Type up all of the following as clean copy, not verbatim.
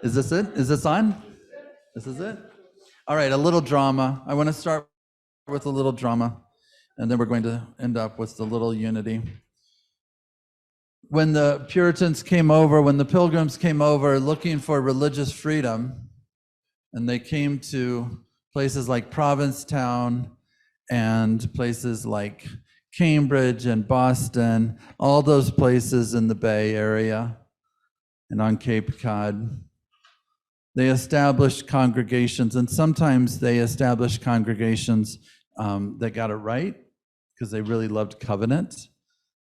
Is this it? Is this on? This is it? All right, a little drama. I want to start with a little drama, and then we're going to end up with the little unity. When the Puritans came over, when the Pilgrims came over looking for religious freedom, and they came to places like Provincetown and places like Cambridge and Boston, all those places in the Bay Area and on Cape Cod, they established congregations, and sometimes they established congregations that got it right because they really loved covenant.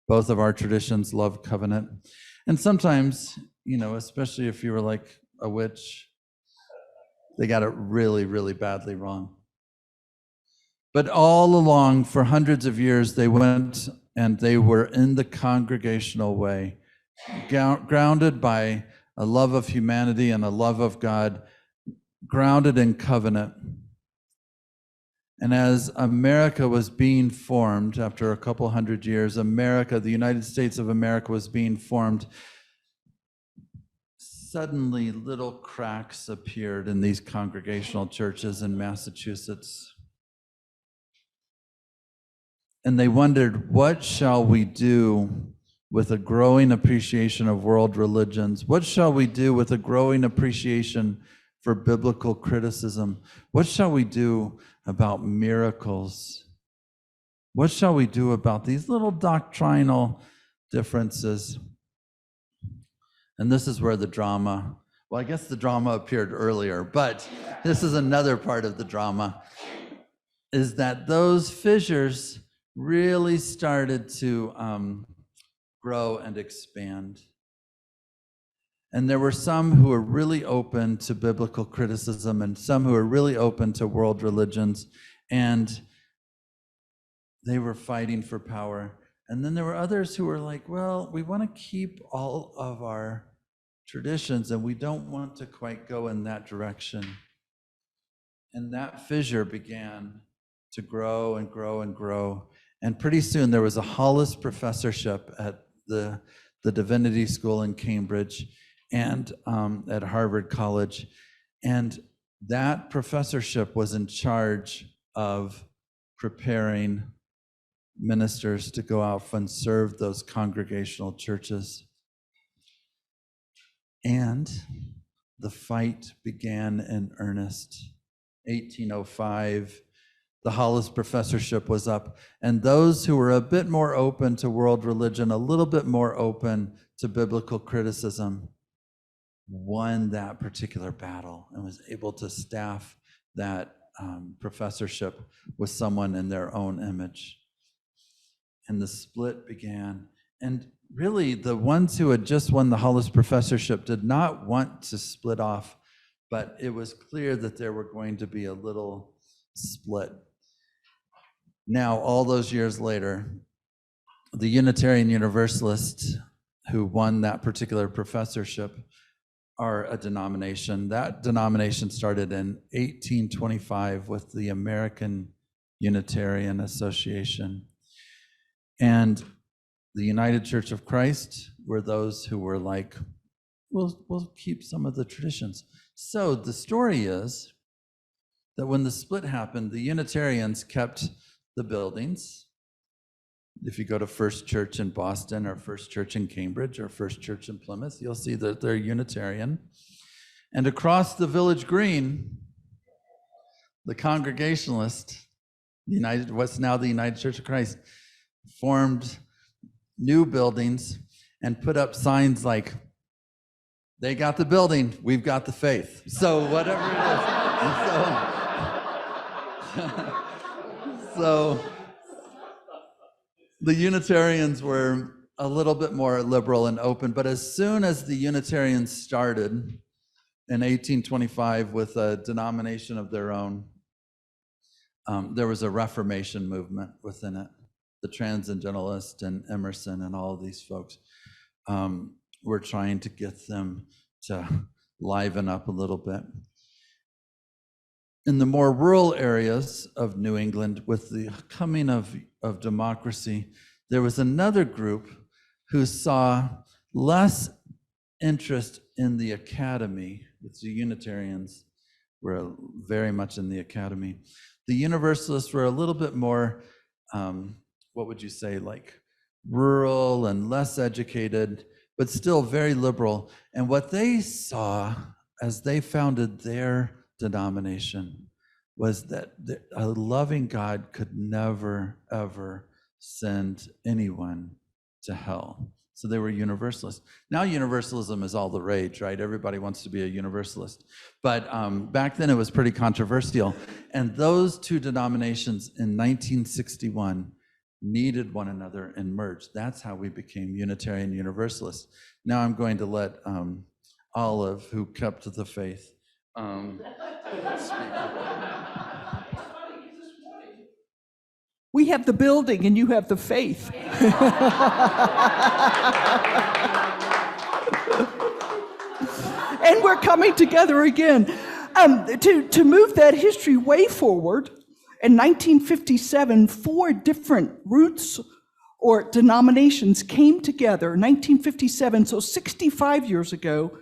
Both of our traditions love covenant. And sometimes, especially if you were like a witch, they got it really, really badly wrong. But all along, for hundreds of years, they went and they were in the congregational way, grounded by a love of humanity and a love of God, grounded in covenant. And as America was being formed, after a couple hundred years, the United States of America was being formed, suddenly little cracks appeared in these congregational churches in Massachusetts. And they wondered, what shall we do with a growing appreciation of world religions? What shall we do with a growing appreciation for biblical criticism? What shall we do about miracles? What shall we do about these little doctrinal differences? And this is where the drama, well, I guess the drama appeared earlier, but this is another part of the drama, is that those fissures really started to grow and expand. And there were some who were really open to biblical criticism and some who were really open to world religions, and they were fighting for power. And then there were others who were like, well, we want to keep all of our traditions and we don't want to quite go in that direction. And that fissure began to grow and grow and grow. And pretty soon there was a Hollis professorship at the Divinity School in Cambridge and at Harvard College. And that professorship was in charge of preparing ministers to go out and serve those congregational churches. And the fight began in earnest. 1805, the Hollis professorship was up, and those who were a bit more open to world religion, a little bit more open to biblical criticism, won that particular battle and was able to staff that professorship with someone in their own image. And the split began. And really, the ones who had just won the Hollis professorship did not want to split off, but it was clear that there were going to be a little split. Now, all those years later, the Unitarian Universalists who won that particular professorship are a denomination. That denomination started in 1825 with the American Unitarian Association. And the United Church of Christ were those who were like, we'll keep some of the traditions. So the story is that when the split happened, the Unitarians kept the buildings. If you go to First Church in Boston or First Church in Cambridge or First Church in Plymouth, you'll see that they're Unitarian. And across the village green, the Congregationalist, what's now the United Church of Christ, formed new buildings and put up signs like, they got the building, we've got the faith. So whatever it is. So the Unitarians were a little bit more liberal and open, but as soon as the Unitarians started in 1825 with a denomination of their own, there was a Reformation movement within it. The Transcendentalists and Emerson and all of these folks were trying to get them to liven up a little bit. In the more rural areas of New England, with the coming of democracy, there was another group who saw less interest in the academy, It's the Unitarians were very much in the academy. The Universalists were a little bit more, what would you say, like rural and less educated, but still very liberal. And what they saw as they founded their denomination was that a loving God could never, ever send anyone to hell. So they were Universalists. Now Universalism is all the rage, right? Everybody wants to be a Universalist. But back then it was pretty controversial. And those two denominations in 1961 needed one another and merged. That's how we became Unitarian Universalists. Now I'm going to let Olive, who kept the faith, speak. We have the building and you have the faith. And we're coming together again. To move that history way forward, in 1957, 4 different roots or denominations came together. 1957, so 65 years ago,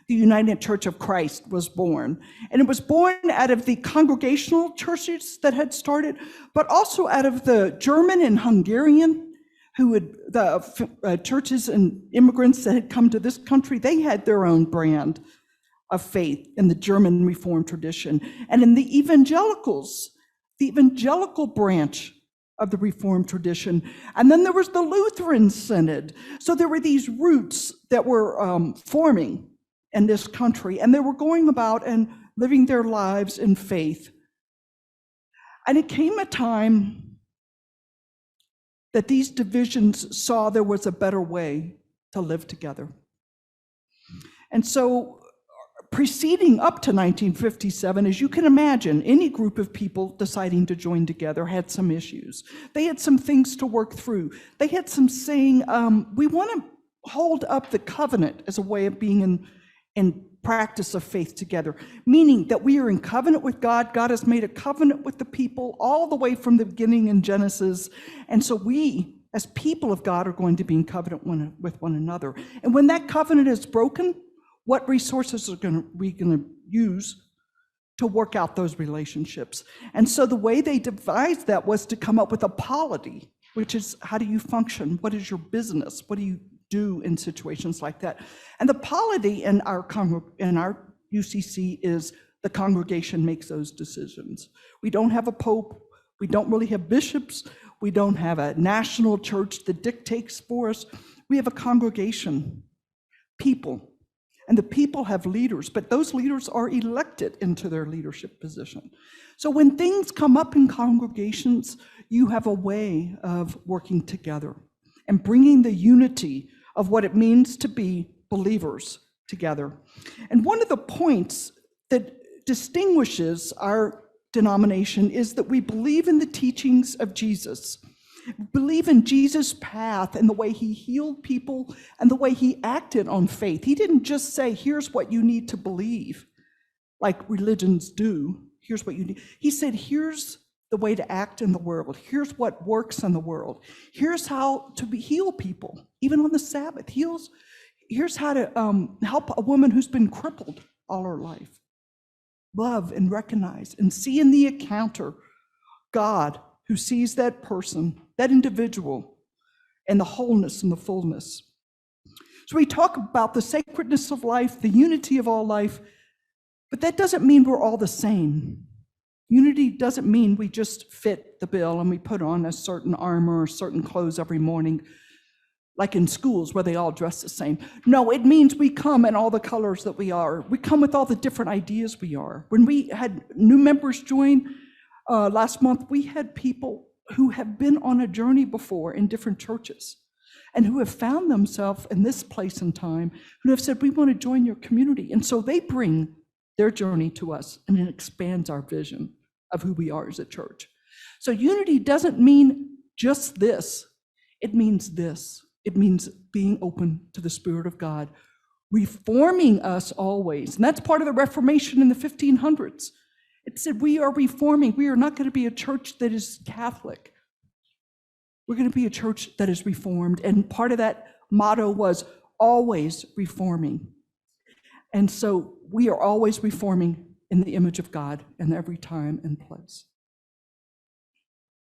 the United Church of Christ was born. And it was born out of the congregational churches that had started, but also out of the German and Hungarian, the churches and immigrants that had come to this country. They had their own brand of faith in the German Reformed tradition. And in the evangelicals, the evangelical branch of the Reformed tradition. And then there was the Lutheran Synod. So there were these roots that were forming in this country, and they were going about and living their lives in faith. And it came a time that these divisions saw there was a better way to live together. And so preceding up to 1957, as you can imagine, any group of people deciding to join together had some issues. They had some things to work through. They had some saying, we want to hold up the covenant as a way of being in practice of faith together, meaning that we are in covenant with God. God has made a covenant with the people all the way from the beginning in Genesis. And so we, as people of God, are going to be in covenant with one another. And when that covenant is broken, what resources are we going to use to work out those relationships? And so the way they devised that was to come up with a polity, which is, how do you function? What is your business? What do you do in situations like that? And the polity in our UCC is the congregation makes those decisions. We don't have a pope. We don't really have bishops. We don't have a national church that dictates for us. We have a congregation, people. And the people have leaders, but those leaders are elected into their leadership position. So when things come up in congregations, you have a way of working together and bringing the unity of what it means to be believers together. And one of the points that distinguishes our denomination is that we believe in the teachings of Jesus. Believe in Jesus' path and the way he healed people and the way he acted on faith. He didn't just say, here's what you need to believe, like religions do. Here's what you need. He said, here's the way to act in the world. Here's what works in the world. Here's how to heal people, even on the Sabbath. Here's how to help a woman who's been crippled all her life. Love and recognize and see in the encounter God who sees that person, that individual, and the wholeness and the fullness. So we talk about the sacredness of life, the unity of all life, but that doesn't mean we're all the same. Unity doesn't mean we just fit the bill and we put on a certain armor or certain clothes every morning, like in schools where they all dress the same. No, it means we come in all the colors that we are. We come with all the different ideas we are. When we had new members join, last month, we had people who have been on a journey before in different churches and who have found themselves in this place and time, who have said, we want to join your community. And so they bring their journey to us, and it expands our vision of who we are as a church. So unity doesn't mean just this. It means this. It means being open to the Spirit of God, reforming us always. And that's part of the Reformation in the 1500s. It said we are reforming. We are not going to be a church that is Catholic. We're going to be a church that is reformed. And part of that motto was always reforming. And so we are always reforming in the image of God in every time and place.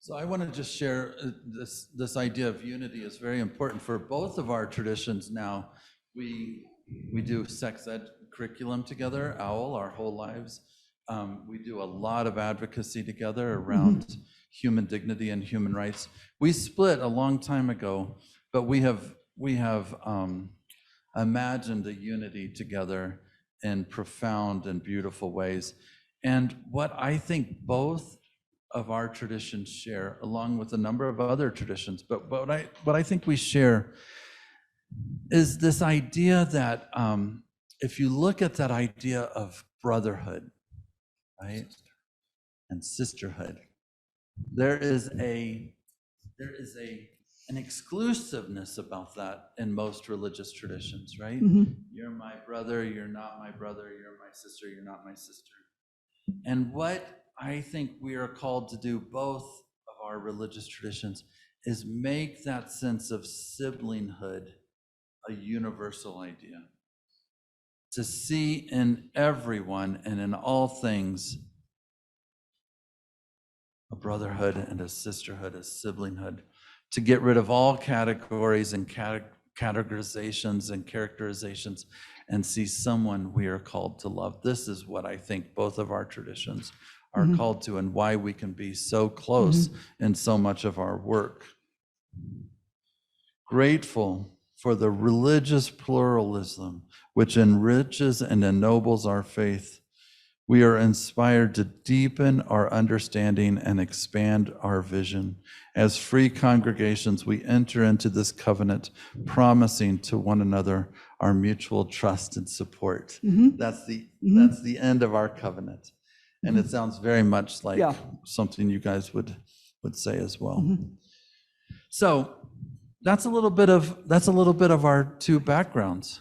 So I want to just share this idea of unity is very important for both of our traditions now. We do sex ed curriculum together, OWL, our whole lives. We do a lot of advocacy together around human dignity and human rights. We split a long time ago, but we have imagined a unity together in profound and beautiful ways. And what I think both of our traditions share, along with a number of other traditions, but what I think we share is this idea that if you look at that idea of brotherhood, right, and sisterhood, there is an exclusiveness about that in most religious traditions, right? You're my brother, you're not my brother, you're my sister, you're not my sister. And what I think we are called to do, both of our religious traditions, is make that sense of siblinghood a universal idea. To see in everyone and in all things a brotherhood and a sisterhood, a siblinghood. To get rid of all categories and categorizations and characterizations and see someone we are called to love. This is what I think both of our traditions are called to, and why we can be so close in so much of our work. Grateful for the religious pluralism which enriches and ennobles our faith. We are inspired to deepen our understanding and expand our vision. As free congregations, we enter into this covenant, promising to one another our mutual trust and support. That's the end of our covenant. And it sounds very much like something you guys would say as well. So that's a little bit of our two backgrounds.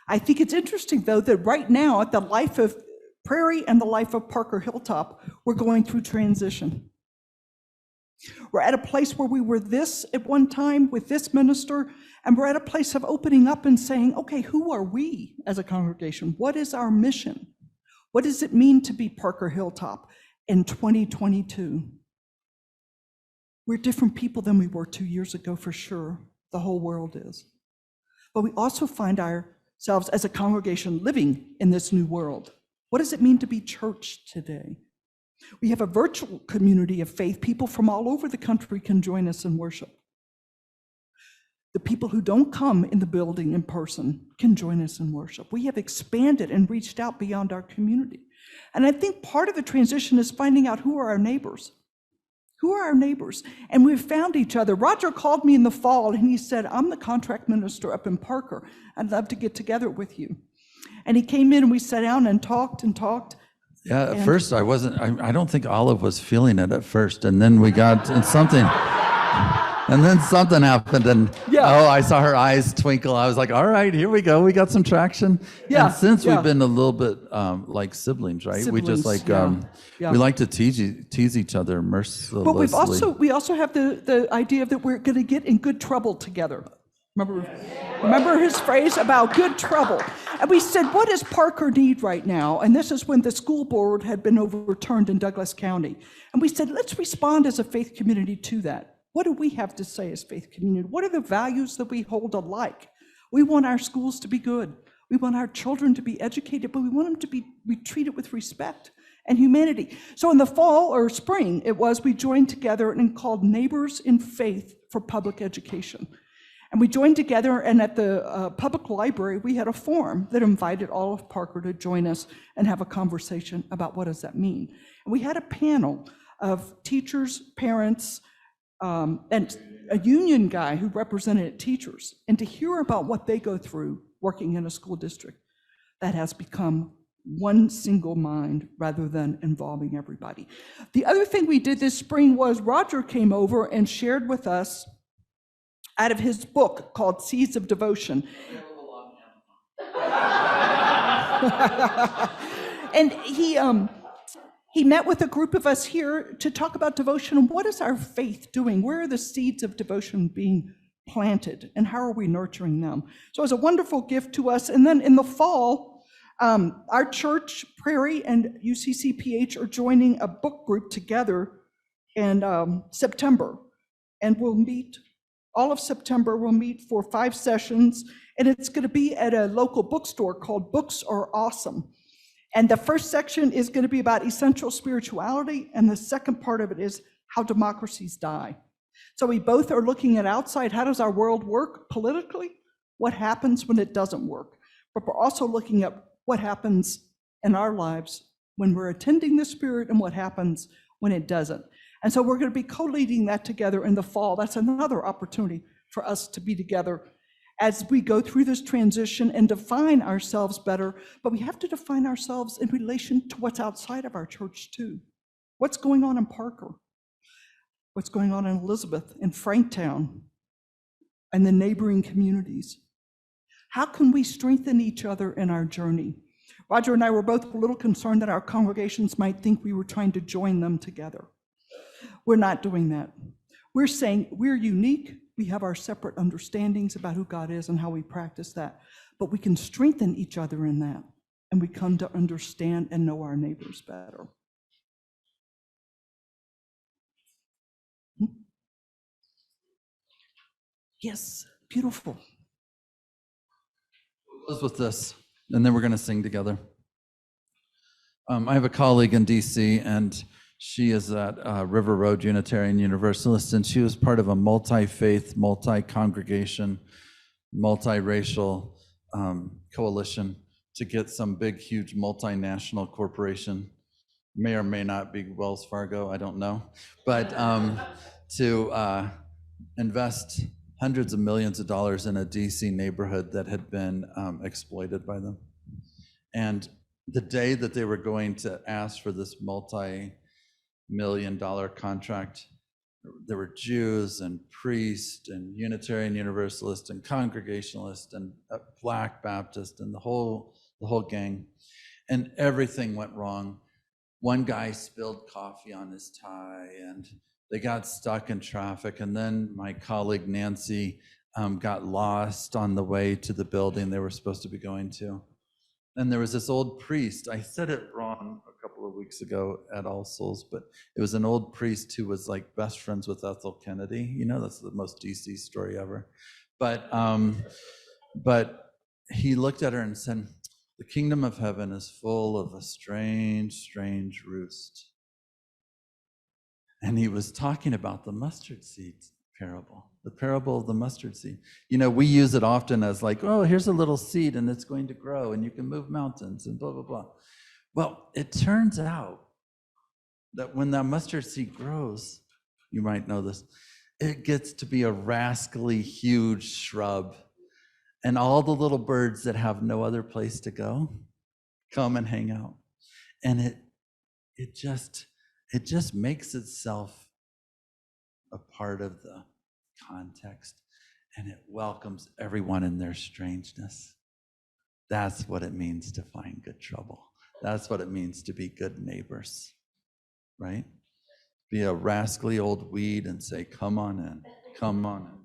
I think it's interesting, though, that right now, at the life of Prairie and the life of Parker Hilltop, we're going through transition. We're at a place where we were this at one time with this minister, and we're at a place of opening up and saying, okay, who are we as a congregation? What is our mission? What does it mean to be Parker Hilltop in 2022? We're different people than we were 2 years ago, for sure. The whole world is. But we also find ourselves as a congregation living in this new world. What does it mean to be church today? We have a virtual community of faith. People from all over the country can join us in worship. The people who don't come in the building in person can join us in worship. We have expanded and reached out beyond our community. And I think part of the transition is finding out who are our neighbors. Who are our neighbors? And we've found each other. Roger called me in the fall and he said, I'm the contract minister up in Parker. I'd love to get together with you. And he came in and we sat down and talked and talked. Yeah, at first I don't think Olive was feeling it at first. And then we got something, and then something happened, and I saw her eyes twinkle. I was like, all right, here we go. We got some traction. Yeah. And since we've been a little bit like siblings, right? We just like, we like to tease each other mercilessly. But we also have the idea that we're going to get in good trouble together. Remember his phrase about good trouble. And we said, what does Parker need right now? And this is when the school board had been overturned in Douglas County. And we said, let's respond as a faith community to that. What do we have to say as faith community? What are the values that we hold alike? We want our schools to be good. We want our children to be educated, but we want them to be treated with respect and humanity. So in the fall or spring, we joined together and called Neighbors in Faith for Public Education. And we joined together, and at the public library, we had a forum that invited all of Parker to join us and have a conversation about what does that mean. And we had a panel of teachers, parents, and a union guy who represented teachers, and to hear about what they go through working in a school district that has become one single mind rather than involving everybody. The other thing we did this spring was Roger came over and shared with us out of his book called Seeds of Devotion. And he met with a group of us here to talk about devotion and what is our faith doing? Where are the seeds of devotion being planted, and how are we nurturing them? So it's a wonderful gift to us. And then in the fall, our church, Prairie, and UCCPH are joining a book group together in September. And we'll meet all of September. We'll meet for 5 sessions, and it's going to be at a local bookstore called Books Are Awesome. And the first section is going to be about essential spirituality, and the second part of it is how democracies die. So we both are looking at outside, how does our world work politically? What happens when it doesn't work? But we're also looking at what happens in our lives when we're attending the Spirit and what happens when it doesn't. And so we're going to be co-leading that together in the fall. That's another opportunity for us to be together as we go through this transition and define ourselves better. But we have to define ourselves in relation to what's outside of our church too. What's going on in Parker? What's going on in Elizabeth, in Franktown, and the neighboring communities? How can we strengthen each other in our journey? Roger and I were both a little concerned that our congregations might think we were trying to join them together. We're not doing that. We're saying we're unique. We have our separate understandings about who God is and how we practice that. But we can strengthen each other in that. And we come to understand and know our neighbors better. Yes, beautiful. Close with this, and then we're going to sing together. I have a colleague in DC, and she is at River Road Unitarian Universalist, and she was part of a multi-faith, multi-congregation, multiracial coalition to get some big, huge multinational corporation, may or may not be Wells Fargo, I don't know, but to invest hundreds of millions of dollars in a DC neighborhood that had been exploited by them. And the day that they were going to ask for this multi-million-dollar contract, there were Jews and priests and Unitarian Universalist and Congregationalist and Black Baptist and the whole gang, and everything went wrong. One guy spilled coffee on his tie, and they got stuck in traffic. And then my colleague Nancy got lost on the way to the building they were supposed to be going to. And there was this old priest. I said it wrong a couple of weeks ago at All Souls, but it was an old priest who was like best friends with Ethel Kennedy. You know, that's the most DC story ever. But he looked at her and said, "The kingdom of heaven is full of a strange, strange roost." And he was talking about the mustard seed parable, the parable of the mustard seed. You know, we use it often as like, oh, here's a little seed and it's going to grow and you can move mountains and blah, blah, blah. Well, it turns out that when that mustard seed grows, you might know this, it gets to be a rascally huge shrub. And all the little birds that have no other place to go come and hang out. And it just makes itself a part of the context, and it welcomes everyone in their strangeness. That's what it means to find good trouble. That's what it means to be good neighbors, right? Be a rascally old weed and say, come on in, come on in.